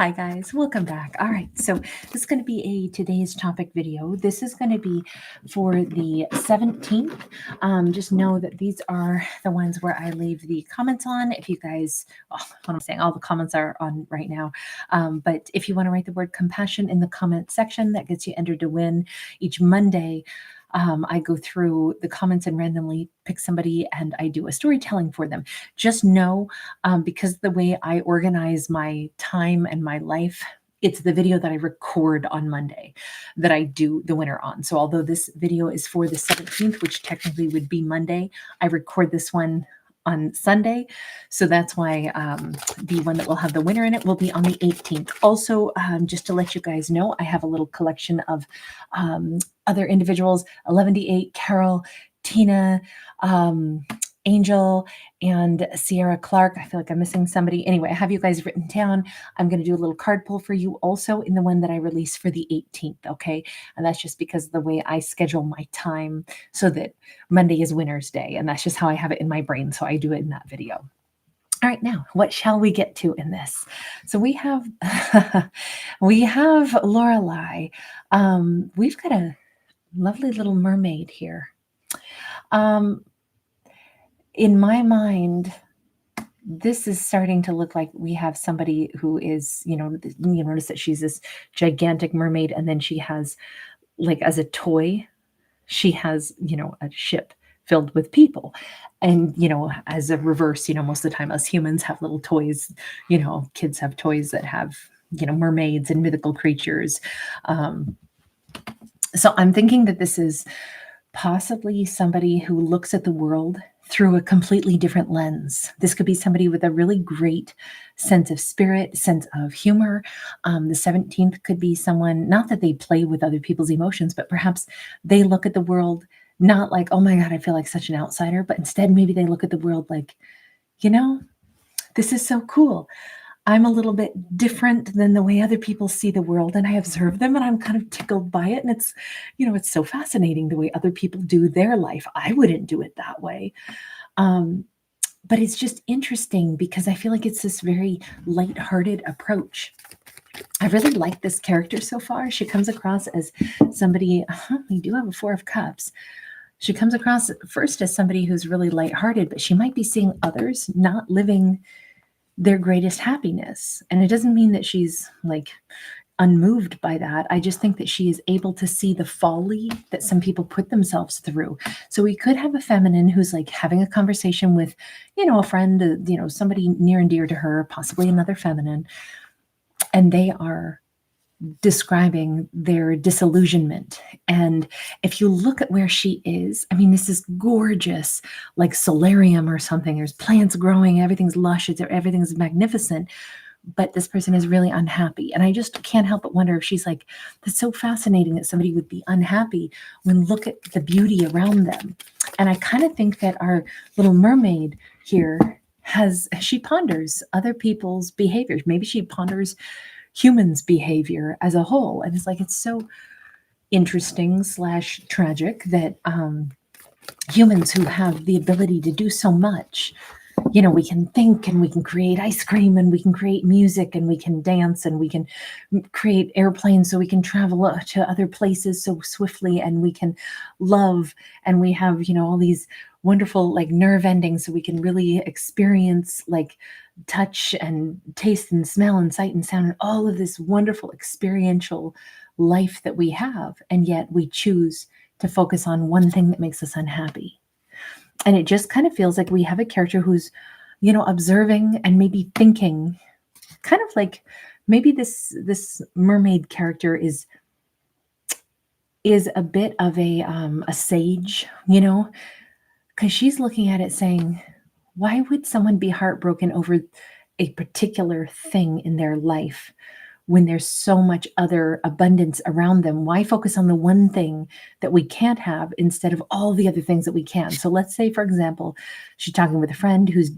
Hi guys, welcome back. All right, so this is going to be a today's topic video. This is going to be for the 17th. Just know that these are the ones where I leave the comments on. If you guys, well, what I'm saying, all the comments are on right now. But if you want to write the word compassion in the comment section, that gets you entered to win each Monday. I go through the comments and randomly pick somebody and I do a storytelling for them. Just know, because the way I organize my time and my life, it's the video that I record on Monday that I do the winner on. So although this video is for the 17th, which technically would be Monday, I record this one on Sunday. So that's why the one that will have the winner in it will be on the 18th. Also, just to let you guys know, I have a little collection of other individuals, 11D8, Carol, Tina, Angel, and Sierra Clark. I feel like I'm missing somebody. Anyway, I have you guys written down. I'm going to do a little card pull for you also in the one that I release for the 18th, okay? And that's just because of the way I schedule my time so that Monday is winner's day, and that's just how I have it in my brain, so I do it in that video. All right, now, what shall we get to in this? So we have we have Lorelei. We've got a lovely little mermaid here. In my mind, this is starting to look like we have somebody who is, you notice that she's this gigantic mermaid, and then she has, like, as a toy, she has, a ship filled with people. And, as a reverse, most of the time us humans have little toys, kids have toys that have, mermaids and mythical creatures. So I'm thinking that this is possibly somebody who looks at the world through a completely different lens. This could be somebody with a really great sense of spirit, sense of humor. The 17th could be someone, not that they play with other people's emotions, but perhaps they look at the world not like, oh my God, I feel like such an outsider, but instead maybe they look at the world like, this is so cool. I'm a little bit different than the way other people see the world, and I observe them and I'm kind of tickled by it. And it's, it's so fascinating the way other people do their life. I wouldn't do it that way. But it's just interesting because I feel like it's this very lighthearted approach. I really like this character so far. She comes across as somebody, we do have a 4 of Cups. She comes across first as somebody who's really lighthearted, but she might be seeing others not living their greatest happiness. And it doesn't mean that she's like unmoved by that. I just think that she is able to see the folly that some people put themselves through. So we could have a feminine who's like having a conversation with, a friend, somebody near and dear to her, possibly another feminine, and they are describing their disillusionment. And if you look at where she is, I mean, this is gorgeous, like solarium or something. There's plants growing, everything's lush, everything's magnificent, but this person is really unhappy. And I just can't help but wonder if she's like, that's so fascinating that somebody would be unhappy when look at the beauty around them. And I kind of think that our little mermaid here she ponders other people's behaviors. Maybe she ponders humans' behavior as a whole. And it's like, it's so interesting / tragic that humans who have the ability to do so much, we can think and we can create ice cream and we can create music and we can dance and we can create airplanes so we can travel to other places so swiftly, and we can love, and we have, all these wonderful like nerve endings so we can really experience like touch and taste and smell and sight and sound and all of this wonderful experiential life that we have. And yet we choose to focus on one thing that makes us unhappy. And it just kind of feels like we have a character who's, observing and maybe thinking, kind of like maybe this mermaid character is a bit of a sage, because she's looking at it saying, why would someone be heartbroken over a particular thing in their life when there's so much other abundance around them? Why focus on the one thing that we can't have instead of all the other things that we can? So let's say, for example, she's talking with a friend who's,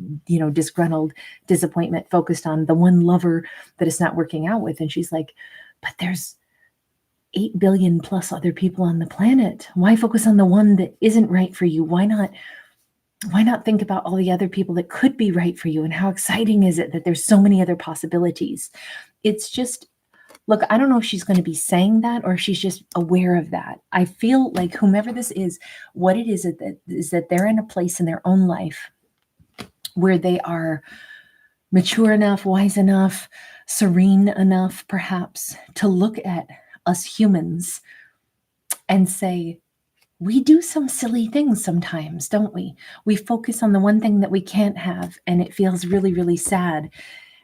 disgruntled, disappointment, focused on the one lover that it's not working out with. And she's like, but there's 8 billion plus other people on the planet. Why focus on the one that isn't right for you? Why not Why not think about all the other people that could be right for you, and how exciting is it that there's so many other possibilities? It's just, look, I don't know if she's going to be saying that or if she's just aware of that. I feel like whomever this is, what it is that they're in a place in their own life where they are mature enough, wise enough, serene enough, perhaps, to look at us humans and say, we do some silly things sometimes, don't we? We focus on the one thing that we can't have, and it feels really, really sad.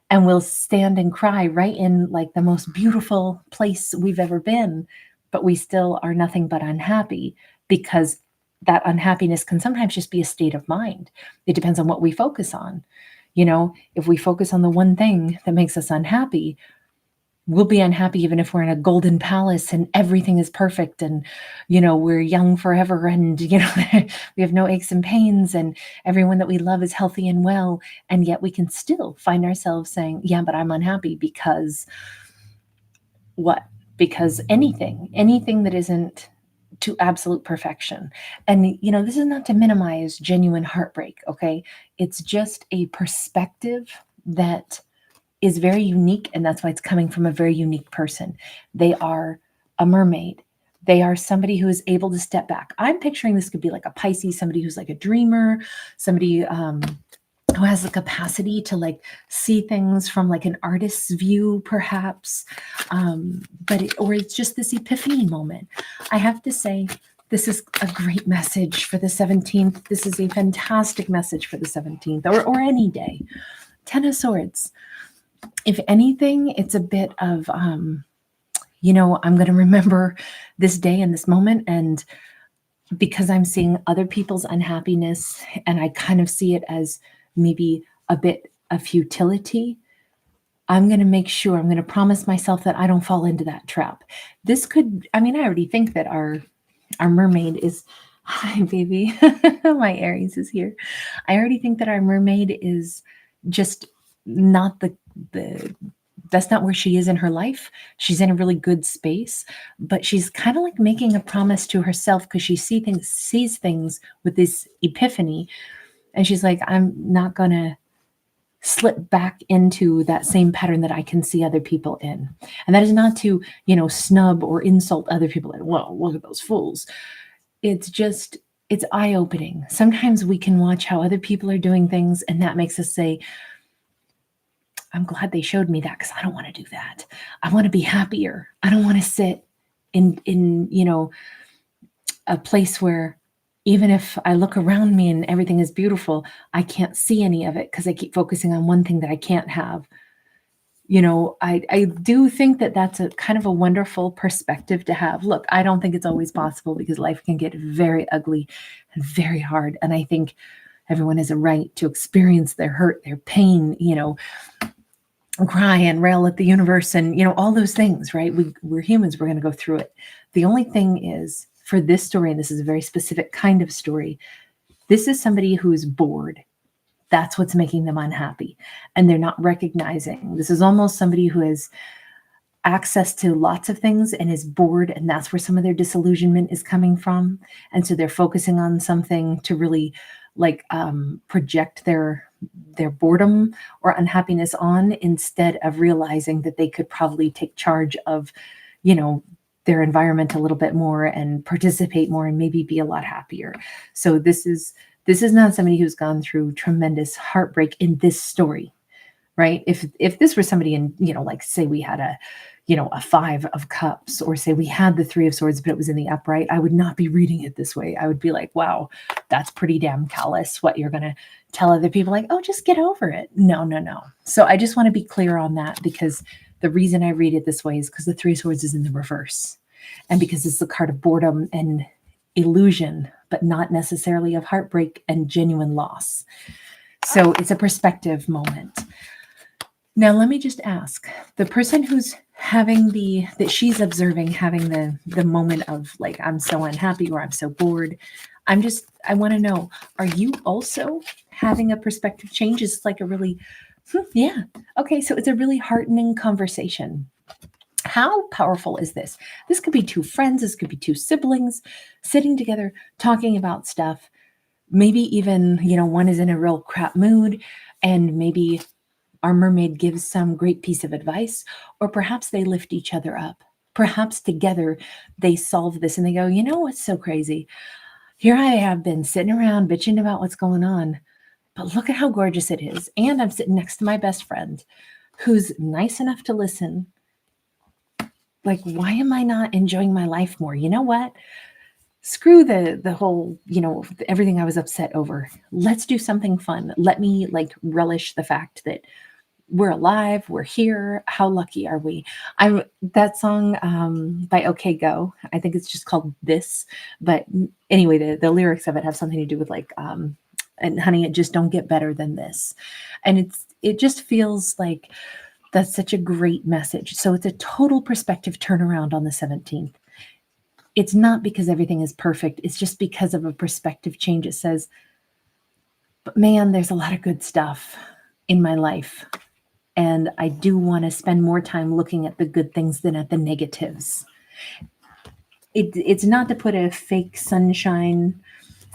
And we'll stand and cry right in like the most beautiful place we've ever been, but we still are nothing but unhappy, because that unhappiness can sometimes just be a state of mind. It depends on what we focus on. If we focus on the one thing that makes us unhappy, we'll be unhappy even if we're in a golden palace and everything is perfect, and we're young forever, and we have no aches and pains, and everyone that we love is healthy and well, and yet we can still find ourselves saying, yeah, but I'm unhappy because what? Because anything that isn't to absolute perfection. And this is not to minimize genuine heartbreak, okay? It's just a perspective that is very unique, and that's why it's coming from a very unique person. They are a mermaid. They are somebody who is able to step back. I'm picturing this could be like a Pisces, somebody who's like a dreamer, somebody who has the capacity to like see things from like an artist's view, perhaps. Or it's just this epiphany moment. I have to say, this is a great message for the 17th. This is a fantastic message for the 17th, or any day. 10 of Swords. If anything, it's a bit of, I'm going to remember this day and this moment. And because I'm seeing other people's unhappiness, and I kind of see it as maybe a bit of futility, I'm going to promise myself that I don't fall into that trap. This could, I already think that our mermaid is, hi, baby. My Aries is here. I already think that our mermaid is just not that's not where she is in her life. She's in a really good space, but she's kind of like making a promise to herself, because she sees things with this epiphany, and she's like, I'm not going to slip back into that same pattern that I can see other people in. And that is not to, snub or insult other people. Like, well, look at those fools. It's eye-opening. Sometimes we can watch how other people are doing things, and that makes us say, I'm glad they showed me that, because I don't want to do that. I want to be happier. I don't want to sit in a place where even if I look around me and everything is beautiful, I can't see any of it because I keep focusing on one thing that I can't have. I do think that that's a kind of a wonderful perspective to have. Look, I don't think it's always possible, because life can get very ugly and very hard. And I think everyone has a right to experience their hurt, their pain, cry and rail at the universe, and all those things, right? We're humans, we're going to go through it. The only thing is, for this story, and this is a very specific kind of story, this is somebody who's bored. That's what's making them unhappy, and they're not recognizing. This is almost somebody who has access to lots of things and is bored, and that's where some of their disillusionment is coming from. And so they're focusing on something to really project their boredom or unhappiness on, instead of realizing that they could probably take charge of their environment a little bit more and participate more and maybe be a lot happier. So this is not somebody who's gone through tremendous heartbreak in this story, right? If this were somebody in, say we had a 5 of cups, or say we had the 3 of swords, but it was in the upright, I would not be reading it this way. I would be like, wow, that's pretty damn callous. What you're going to tell other people, like, oh, just get over it. No. So I just want to be clear on that, because the reason I read it this way is because the 3 of swords is in the reverse. And because it's the card of boredom and illusion, but not necessarily of heartbreak and genuine loss. So it's a perspective moment. Now, let me just ask the person who's having that she's observing, having the moment of like, I'm so unhappy, or I'm so bored. I want to know, are you also having a perspective change? It's like a really, yeah. Okay. So it's a really heartening conversation. How powerful is this? This could be 2 friends. This could be 2 siblings sitting together, talking about stuff. Maybe even, one is in a real crap mood, and maybe our mermaid gives some great piece of advice, or perhaps they lift each other up. Perhaps together they solve this and they go, what's so crazy? Here I have been sitting around bitching about what's going on, but look at how gorgeous it is. And I'm sitting next to my best friend who's nice enough to listen. Like, why am I not enjoying my life more? You know what? Screw the whole, everything I was upset over. Let's do something fun. Let me relish the fact that we're alive, we're here. How lucky are we? I'm that song by OK Go. I think it's just called This. But anyway, the lyrics of it have something to do with and honey, it just don't get better than this. And it just feels like that's such a great message. So it's a total perspective turnaround on the 17th. It's not because everything is perfect. It's just because of a perspective change. It says, but man, there's a lot of good stuff in my life. And I do want to spend more time looking at the good things than at the negatives. It's not to put a fake sunshine,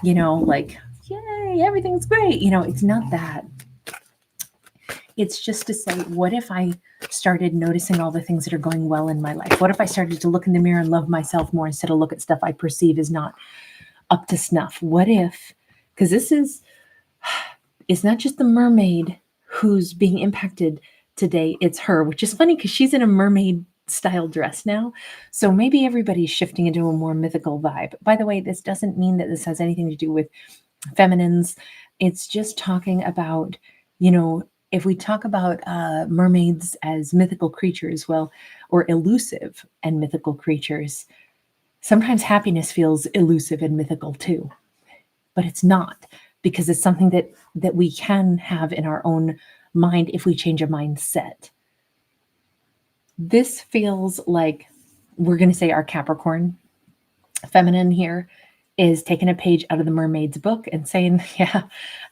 yay, everything's great. It's not that. It's just to say, what if I started noticing all the things that are going well in my life? What if I started to look in the mirror and love myself more instead of look at stuff I perceive as not up to snuff? What if, because it's not just the mermaid who's being impacted today, it's her, which is funny because she's in a mermaid style dress now. So maybe everybody's shifting into a more mythical vibe. By the way, this doesn't mean that this has anything to do with feminines. It's just talking about, if we talk about mermaids as mythical creatures, or elusive and mythical creatures, sometimes happiness feels elusive and mythical too. But it's not, because it's something that we can have in our own mind if we change a mindset. This feels like, we're going to say our Capricorn feminine here is taking a page out of the mermaid's book and saying, yeah,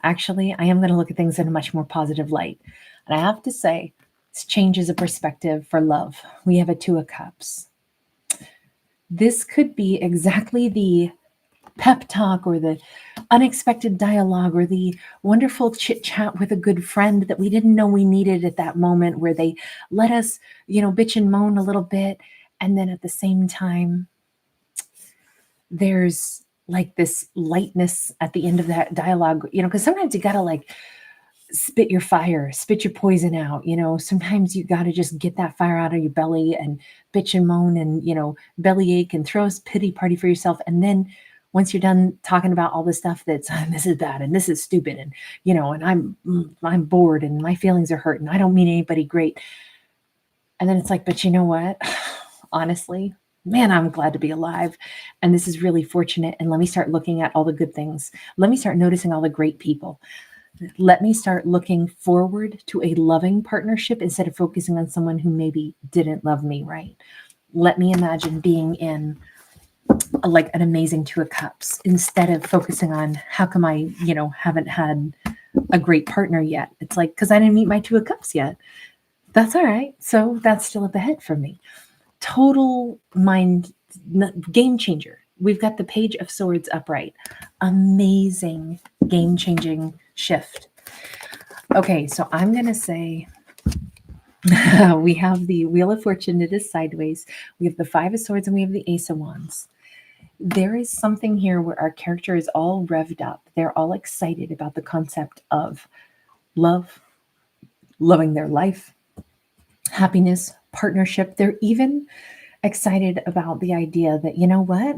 actually, I am going to look at things in a much more positive light. And I have to say, this changes a perspective for love. We have a Two of Cups. This could be exactly the pep talk or the unexpected dialogue or the wonderful chit chat with a good friend that we didn't know we needed at that moment, where they let us, bitch and moan a little bit. And then at the same time, there's this lightness at the end of that dialogue, because sometimes you got to spit your fire, spit your poison out. Sometimes you got to just get that fire out of your belly and bitch and moan and, bellyache and throw a pity party for yourself. And then once you're done talking about all the stuff that's, this is bad and this is stupid and, and I'm bored and my feelings are hurt and I don't mean anybody great. And then it's like, but you know what? Honestly, man, I'm glad to be alive. And this is really fortunate. And let me start looking at all the good things. Let me start noticing all the great people. Let me start looking forward to a loving partnership instead of focusing on someone who maybe didn't love me right. Let me imagine being in an amazing Two of Cups instead of focusing on how come I, haven't had a great partner yet. It's like, because I didn't meet my Two of Cups yet. That's all right. So that's still up ahead for me. Total mind game changer. We've got the Page of Swords upright. Amazing game-changing shift. Okay, so I'm going to say we have the Wheel of Fortune. It is sideways. We have the Five of Swords and we have the Ace of Wands. There is something here where our character is all revved up. They're all excited about the concept of love, loving their life, happiness, partnership. They're even excited about the idea that, you know what?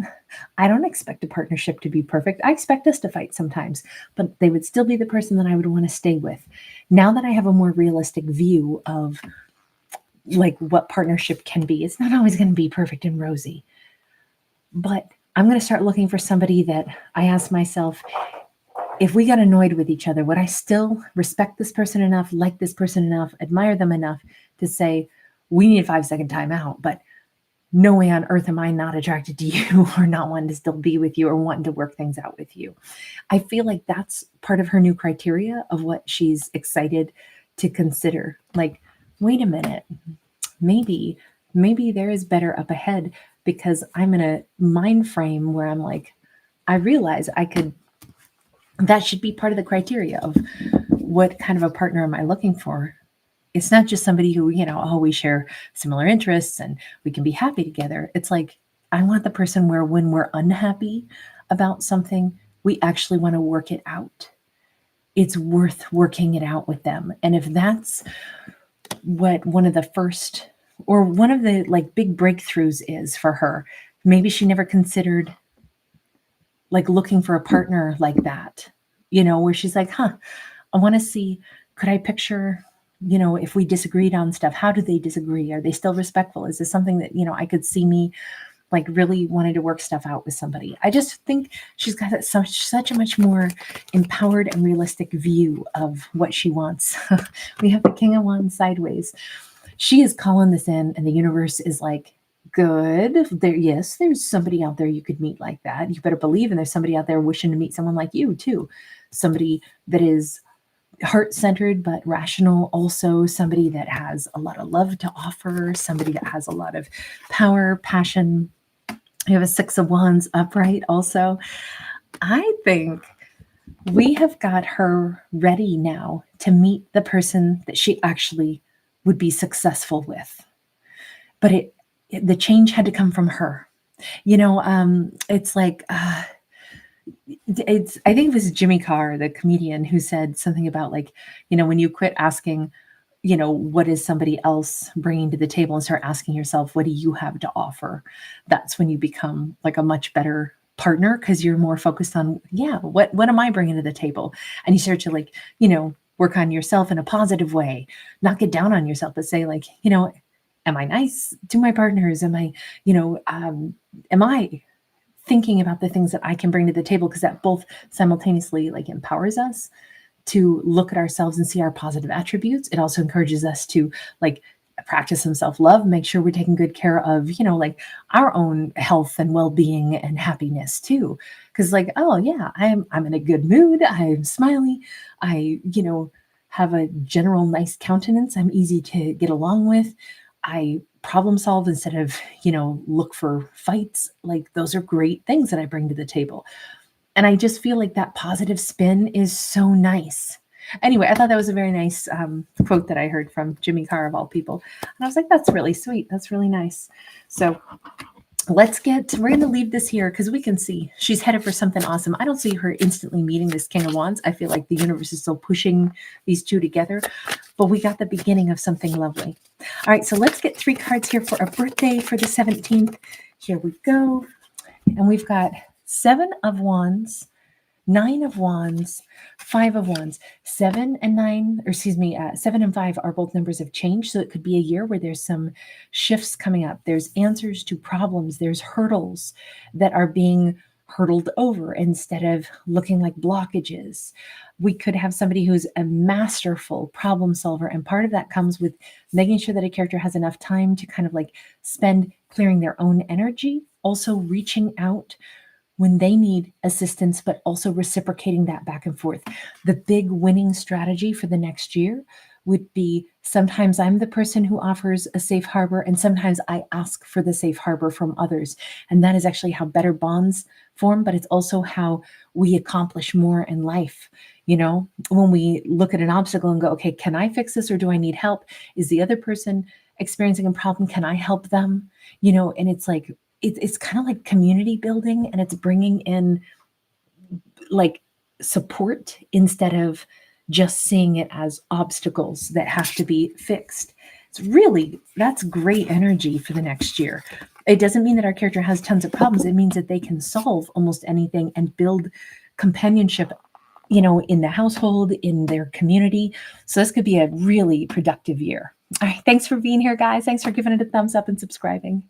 I don't expect a partnership to be perfect. I expect us to fight sometimes, but they would still be the person that I would want to stay with. Now that I have a more realistic view of what partnership can be, it's not always going to be perfect and rosy, but I'm going to start looking for somebody that I ask myself, if we got annoyed with each other, would I still respect this person enough, like this person enough, admire them enough to say, we need a 5-second timeout, but no way on earth am I not attracted to you or not wanting to still be with you or wanting to work things out with you. I feel like that's part of her new criteria of what she's excited to consider. Wait a minute, maybe there is better up ahead, because I'm in a mind frame where I'm I realize I could that should be part of the criteria of what kind of a partner am I looking for. It's not just somebody who, oh, we share similar interests and we can be happy together. It's like, I want the person where when we're unhappy about something, we actually want to work it out. It's worth working it out with them. And if that's what one of the first or one of the like big breakthroughs is for her, maybe she never considered like looking for a partner like that, where she's like, I want to see, could I picture, if we disagreed on stuff, how do they disagree? Are they still respectful? Is this something that, I could see me like really wanted to work stuff out with somebody? I just think she's got such a much more empowered and realistic view of what she wants. We have the King of Wands sideways. She is calling this in, and the universe is like, good. Yes, there's somebody out there you could meet like that. You better believe, and there's somebody out there wishing to meet someone like you too. Somebody that is heart-centered but rational, also somebody that has a lot of love to offer, somebody that has a lot of power, passion. You have a Six of Wands upright also. I think we have got her ready now to meet the person that she actually would be successful with. But the change had to come from her. It's like, I think it was Jimmy Carr, the comedian, who said something about like, when you quit asking, what is somebody else bringing to the table and start asking yourself, what do you have to offer? That's when you become like a much better partner, because you're more focused on, what am I bringing to the table? And you start to like, work on yourself in a positive way, not get down on yourself, but say like, am I nice to my partners? Am I, am I thinking about the things that I can bring to the table? Because that both simultaneously like empowers us to look at ourselves and see our positive attributes. It also encourages us to like practice some self-love, make sure we're taking good care of, like our own health and well-being and happiness too. Because like, oh yeah, I'm in a good mood. I'm smiley. I, have a general nice countenance. I'm easy to get along with. I problem solve instead of, look for fights. Like those are great things that I bring to the table. And I just feel like that positive spin is so nice. Anyway, I thought that was a very nice quote that I heard from Jimmy Carr, of all people. And I was like, that's really sweet. That's really nice. So we're going to leave this here because we can see she's headed for something awesome. I don't see her instantly meeting this King of Wands. I feel like the universe is still pushing these two together, but we got the beginning of something lovely. All right, so let's get 3 cards here for a birthday for the 17th. Here we go. And we've got 7 of Wands, 9 of Wands, 5 of Wands. 7 and 5 are both numbers of change. So it could be a year where there's some shifts coming up. There's answers to problems. There's hurdles that are being hurdled over instead of looking like blockages. We could have somebody who's a masterful problem solver. And part of that comes with making sure that a character has enough time to kind of like spend clearing their own energy, also reaching out when they need assistance, but also reciprocating that back and forth. The big winning strategy for the next year would be sometimes I'm the person who offers a safe harbor, and sometimes I ask for the safe harbor from others. And that is actually how better bonds form, but it's also how we accomplish more in life. When we look at an obstacle and go, okay, can I fix this or do I need help? Is the other person experiencing a problem? Can I help them? And it's like, it's kind of like community building, and it's bringing in like support instead of just seeing it as obstacles that have to be fixed. That's great energy for the next year. It doesn't mean that our character has tons of problems. It means that they can solve almost anything and build companionship, in the household, in their community. So this could be a really productive year. All right. Thanks for being here, guys. Thanks for giving it a thumbs up and subscribing.